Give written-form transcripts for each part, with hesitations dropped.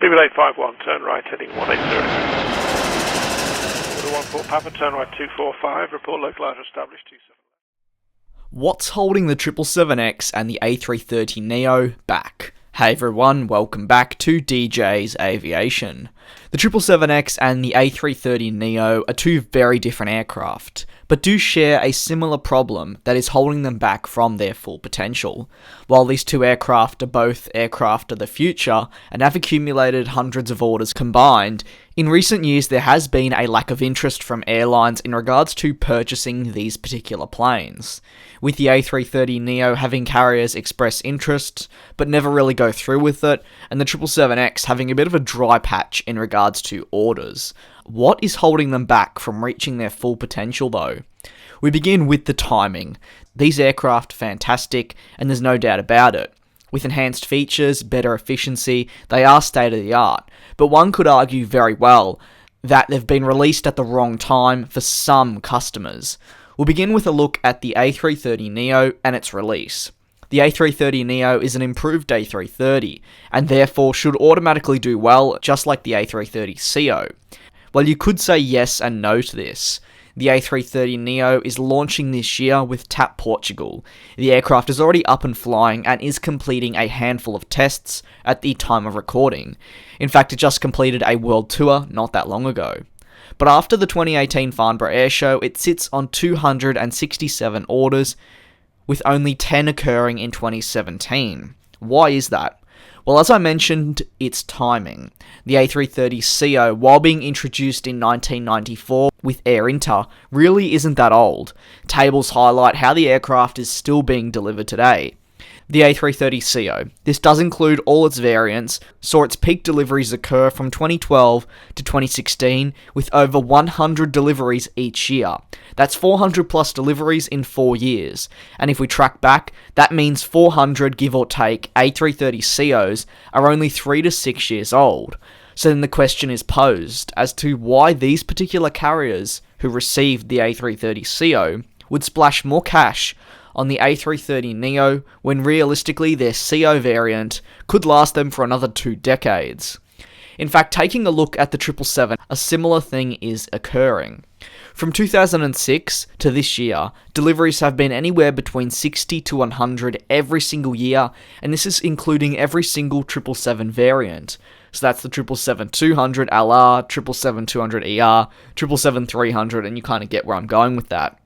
Cubic 851, turn right, heading 180. Order 14 Papa, turn right 245, report localizer established 27. What's holding the 777X and the A330neo back? Hey everyone, welcome back to DJ's Aviation. The 777X and the A330neo are two very different aircraft, but do share a similar problem that is holding them back from their full potential. While these two aircraft are both aircraft of the future and have accumulated hundreds of orders combined, in recent years there has been a lack of interest from airlines in regards to purchasing these particular planes. With the A330neo having carriers express interest, but never really go through with it, and the 777X having a bit of a dry patch in regards to orders. What is holding them back from reaching their full potential though? We begin with the timing. These aircraft are fantastic, and there's no doubt about it. With enhanced features, better efficiency, they are state of the art, but one could argue very well that they've been released at the wrong time for some customers. We'll begin with a look at the A330neo and its release. The A330neo is an improved A330, and therefore should automatically do well, just like the A330ceo. Well, you could say yes and no to this. The A330neo is launching this year with TAP Portugal. The aircraft is already up and flying and is completing a handful of tests at the time of recording. In fact, it just completed a world tour not that long ago. But after the 2018 Farnborough Airshow, it sits on 267 orders, with only 10 occurring in 2017. Why is that? Well, as I mentioned, it's timing. The A330ceo, while being introduced in 1994 with Air Inter, really isn't that old. Tables highlight how the aircraft is still being delivered today. The A330ceo, this does include all its variants, saw its peak deliveries occur from 2012 to 2016 with over 100 deliveries each year. That's 400 plus deliveries in 4 years. And if we track back, that means 400 give or take A330ceos are only 3 to 6 years old. So then the question is posed as to why these particular carriers who received the A330ceo would splash more cash on the A330neo when realistically their ceo variant could last them for another 2 decades. In fact, taking a look at the 777, a similar thing is occurring. From 2006 to this year, deliveries have been anywhere between 60 to 100 every single year, and this is including every single 777 variant. So that's the 777-200 LR, 777-200ER, 777-300, and you kind of get where I'm going with that.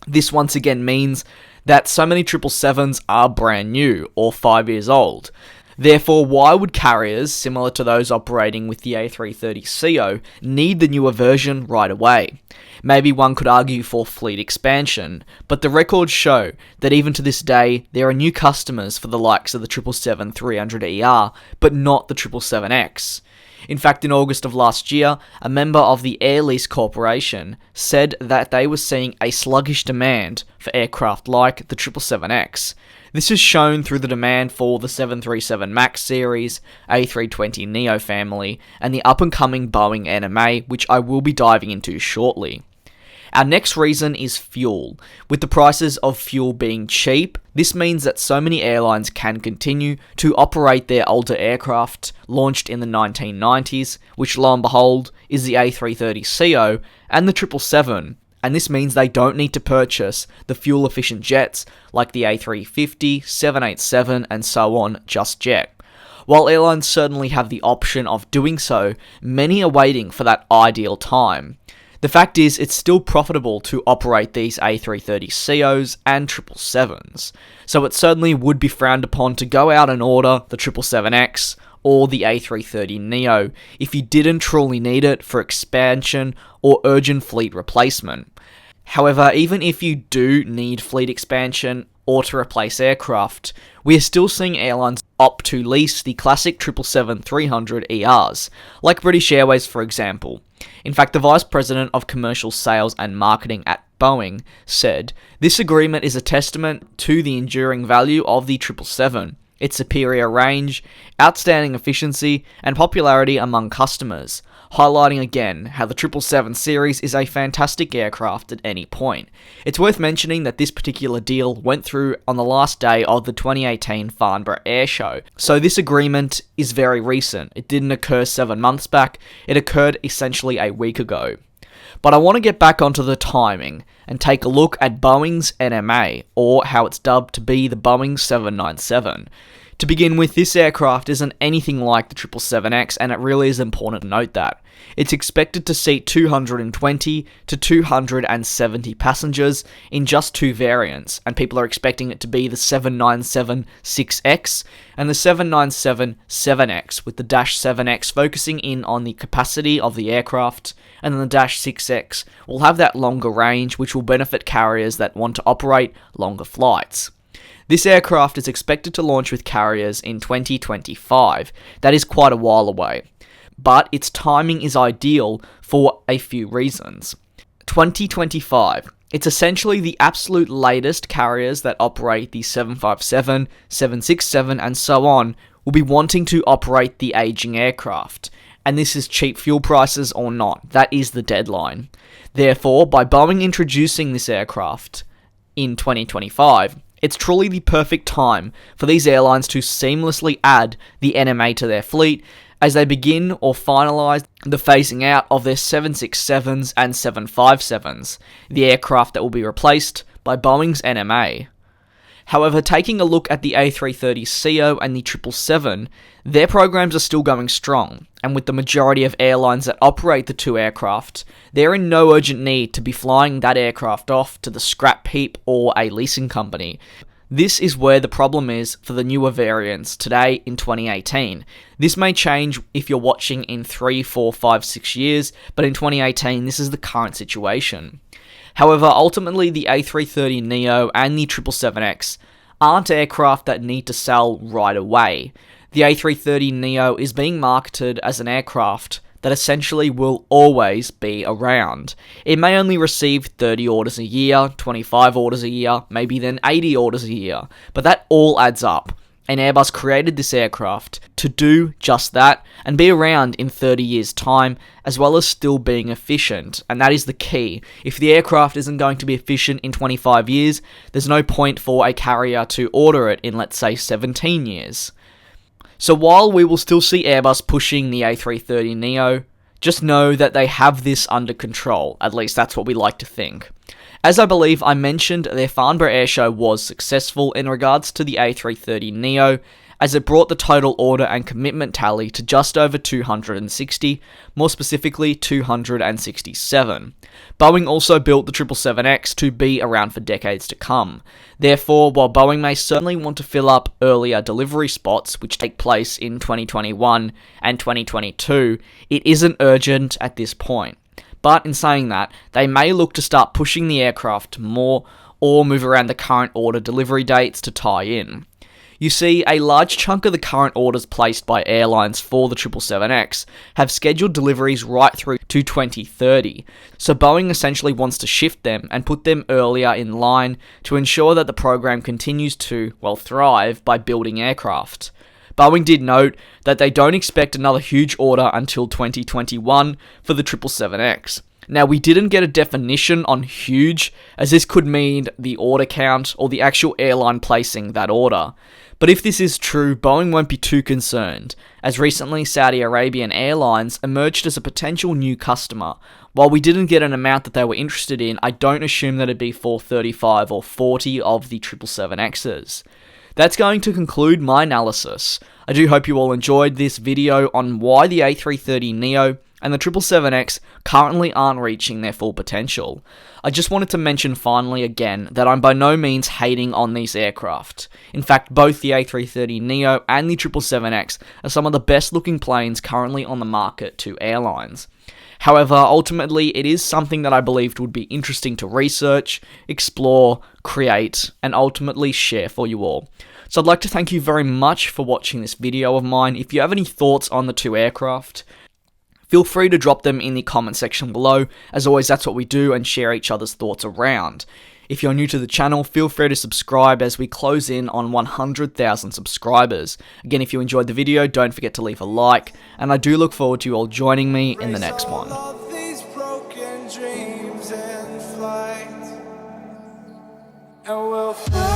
This once again means that so many 777s are brand new, or 5 years old. Therefore, why would carriers, similar to those operating with the A330ceo, need the newer version right away? Maybe one could argue for fleet expansion, but the records show that even to this day, there are new customers for the likes of the 777-300ER, but not the 777X. In fact, in August of last year, a member of the Air Lease Corporation said that they were seeing a sluggish demand for aircraft like the 777X. This is shown through the demand for the 737 MAX series, A320neo family, and the up-and-coming Boeing NMA, which I will be diving into shortly. Our next reason is fuel. With the prices of fuel being cheap, this means that so many airlines can continue to operate their older aircraft launched in the 1990s, which lo and behold is the A330ceo and the 777, and this means they don't need to purchase the fuel-efficient jets like the A350, 787, and so on just yet. While airlines certainly have the option of doing so, many are waiting for that ideal time. The fact is, it's still profitable to operate these A330ceos and 777s, so it certainly would be frowned upon to go out and order the 777X or the A330neo if you didn't truly need it for expansion or urgent fleet replacement. However, even if you do need fleet expansion or to replace aircraft, we are still seeing airlines opt to lease the classic 777-300ERs, like British Airways for example. In fact, the Vice President of Commercial Sales and Marketing at Boeing said, "This agreement is a testament to the enduring value of the 777. its superior range, outstanding efficiency, and popularity among customers, highlighting again how the 777 series is a fantastic aircraft at any point. It's worth mentioning that this particular deal went through on the last day of the 2018 Farnborough Air Show, so this agreement is very recent. It didn't occur 7 months back, it occurred essentially a week ago. But I want to get back onto the timing and take a look at Boeing's NMA, or how it's dubbed to be the Boeing 797. To begin with, this aircraft isn't anything like the 777X, and it really is important to note that. It's expected to seat 220 to 270 passengers in just 2 variants, and people are expecting it to be the 797-6X and the 797-7X, with the Dash 7X focusing in on the capacity of the aircraft, and then the Dash 6X will have that longer range, which will benefit carriers that want to operate longer flights. This aircraft is expected to launch with carriers in 2025. That is quite a while away, but its timing is ideal for a few reasons. 2025. It's essentially the absolute latest carriers that operate the 757, 767, and so on will be wanting to operate the aging aircraft. And this is cheap fuel prices or not. That is the deadline. Therefore, by Boeing introducing this aircraft in 2025, it's truly the perfect time for these airlines to seamlessly add the NMA to their fleet as they begin or finalise the phasing out of their 767s and 757s, the aircraft that will be replaced by Boeing's NMA. However, taking a look at the A330ceo and the 777, their programs are still going strong, and with the majority of airlines that operate the 2 aircraft, they're in no urgent need to be flying that aircraft off to the scrap heap or a leasing company. This is where the problem is for the newer variants today in 2018. This may change if you're watching in 3, 4, 5, 6 years, but in 2018 this is the current situation. However, ultimately the A330neo and the 777X aren't aircraft that need to sell right away. The A330neo is being marketed as an aircraft that essentially will always be around. It may only receive 30 orders a year, 25 orders a year, maybe then 80 orders a year, but that all adds up. And Airbus created this aircraft to do just that and be around in 30 years' time, as well as still being efficient, and that is the key. If the aircraft isn't going to be efficient in 25 years, there's no point for a carrier to order it in, let's say, 17 years. So while we will still see Airbus pushing the A330neo, just know that they have this under control. At least that's what we like to think. As I believe I mentioned, their Farnborough Air Show was successful in regards to the A330neo, as it brought the total order and commitment tally to just over 260, more specifically 267. Boeing also built the 777X to be around for decades to come. Therefore, while Boeing may certainly want to fill up earlier delivery spots, which take place in 2021 and 2022, it isn't urgent at this point. But in saying that, they may look to start pushing the aircraft more or move around the current order delivery dates to tie in. You see, a large chunk of the current orders placed by airlines for the 777X have scheduled deliveries right through to 2030, so Boeing essentially wants to shift them and put them earlier in line to ensure that the program continues to, thrive by building aircraft. Boeing did note that they don't expect another huge order until 2021 for the 777X. Now, we didn't get a definition on huge, as this could mean the order count or the actual airline placing that order. But if this is true, Boeing won't be too concerned, as recently Saudi Arabian Airlines emerged as a potential new customer. While we didn't get an amount that they were interested in, I don't assume that it'd be for 35 or 40 of the 777Xs. That's going to conclude my analysis. I do hope you all enjoyed this video on why the A330neo and the 777X currently aren't reaching their full potential. I just wanted to mention finally again that I'm by no means hating on these aircraft. In fact, both the A330neo and the 777X are some of the best looking planes currently on the market to airlines. However, ultimately, it is something that I believed would be interesting to research, explore, create, and ultimately share for you all. So I'd like to thank you very much for watching this video of mine. If you have any thoughts on the two aircraft, feel free to drop them in the comment section below. As always, that's what we do and share each other's thoughts around. If you're new to the channel, feel free to subscribe as we close in on 100,000 subscribers. Again, if you enjoyed the video, don't forget to leave a like, and I do look forward to you all joining me in the next one. And we'll fly.